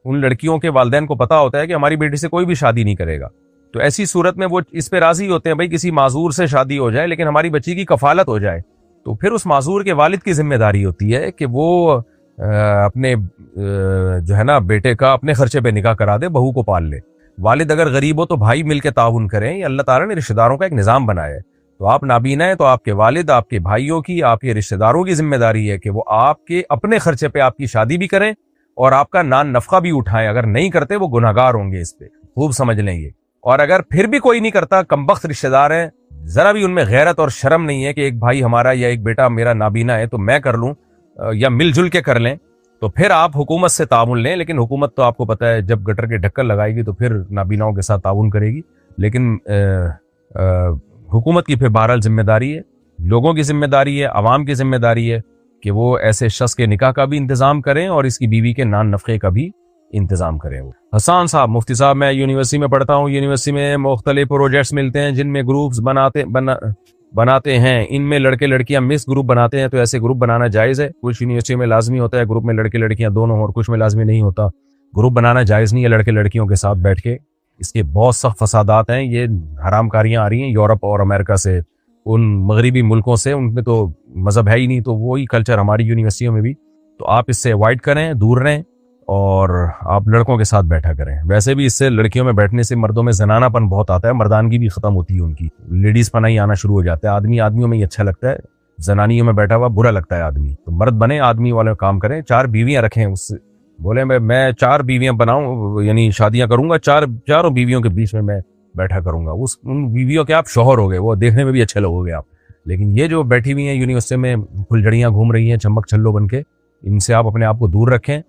ان لڑکیوں کے والدین کو پتا ہوتا ہے کہ ہماری بیٹی سے کوئی بھی شادی نہیں کرے گا، تو ایسی صورت میں وہ اس پہ راضی ہوتے ہیں بھائی کسی معذور سے شادی ہو جائے لیکن ہماری بچی کی کفالت ہو جائے۔ تو پھر اس معذور کے والد کی ذمہ داری ہوتی ہے کہ وہ اپنے جو ہے نا بیٹے کا اپنے خرچے پہ نکاح کرا دے، بہو کو پال لے۔ والد اگر غریب ہو تو بھائی مل کے تعاون کریں، یہ اللہ تعالیٰ نے رشتہ داروں کا ایک نظام بنایا ہے۔ تو آپ نابینا ہیں تو آپ کے والد، آپ کے بھائیوں کی، آپ کے رشتہ داروں کی ذمہ داری ہے کہ وہ آپ کے اپنے خرچے پہ آپ کی شادی بھی کریں اور آپ کا نان نفقہ بھی اٹھائیں۔ اگر نہیں کرتے وہ گناہگار ہوں گے، اس پہ خوب سمجھ لیں یہ۔ اور اگر پھر بھی کوئی نہیں کرتا، کمبخت رشتہ دار ہیں، ذرا بھی ان میں غیرت اور شرم نہیں ہے کہ ایک بھائی ہمارا یا ایک بیٹا میرا نابینا ہے تو میں کر لوں یا مل جل کے کر لیں، تو پھر آپ حکومت سے تعاون لیں۔ لیکن حکومت تو آپ کو پتہ ہے جب گٹر کے ڈھکن لگائے گی تو پھر نابیناؤں کے ساتھ تعاون کرے گی۔ لیکن حکومت کی پھر بہرحال ذمہ داری ہے، لوگوں کی ذمہ داری ہے، عوام کی ذمہ داری ہے کہ وہ ایسے شخص کے نکاح کا بھی انتظام کریں اور اس کی بیوی کے نان نفقے کا بھی انتظام کریں۔ حسان صاحب، مفتی صاحب، میں یونیورسٹی میں پڑھتا ہوں، یونیورسٹی میں مختلف پروجیکٹس ملتے ہیں جن میں گروپس بناتے ہیں، ان میں لڑکے لڑکیاں مکس گروپ بناتے ہیں، تو ایسے گروپ بنانا جائز ہے؟ کچھ یونیورسٹی میں لازمی ہوتا ہے گروپ میں لڑکے لڑکیاں دونوں ہوں اور کچھ میں لازمی نہیں ہوتا۔ گروپ بنانا جائز نہیں ہے لڑکے لڑکیوں کے ساتھ بیٹھ کے، اس کے بہت سخت فسادات ہیں، یہ حرام کاریاں آ رہی ہیں یورپ اور امریکہ سے، ان مغربی ملکوں سے، ان میں تو مذہب ہے ہی نہیں، تو وہی کلچر ہماری یونیورسٹیوں میں بھی۔ تو آپ اس سے اوائڈ کریں، دور رہیں اور آپ لڑکوں کے ساتھ بیٹھا کریں۔ ویسے بھی اس سے لڑکیوں میں بیٹھنے سے مردوں میں زنانہ پن بہت آتا ہے، مردانگی بھی ختم ہوتی ہے ان کی، لیڈیز پنا ہی آنا شروع ہو جاتا ہے۔ آدمیوں میں ہی اچھا لگتا ہے، زنانیوں میں بیٹھا ہوا برا لگتا ہے آدمی۔ تو مرد بنے، آدمی والے کام کریں، 4 بیویاں رکھیں، اس سے بولے میں 4 بیویاں بناؤں، یعنی شادیاں کروں گا، چاروں بیویوں کے بیچ میں بیٹھا کروں گا، ان بیویوں کے آپ شوہر ہو گئے، وہ دیکھنے میں بھی اچھے لوگو گے آپ۔ لیکن یہ جو بیٹھی ہوئی ہیں یونیورسٹی میں پھلجھڑیاں گھوم رہی ہیں چمک چھلو بن کے، ان سے آپ اپنے آپ کو دور رکھیں۔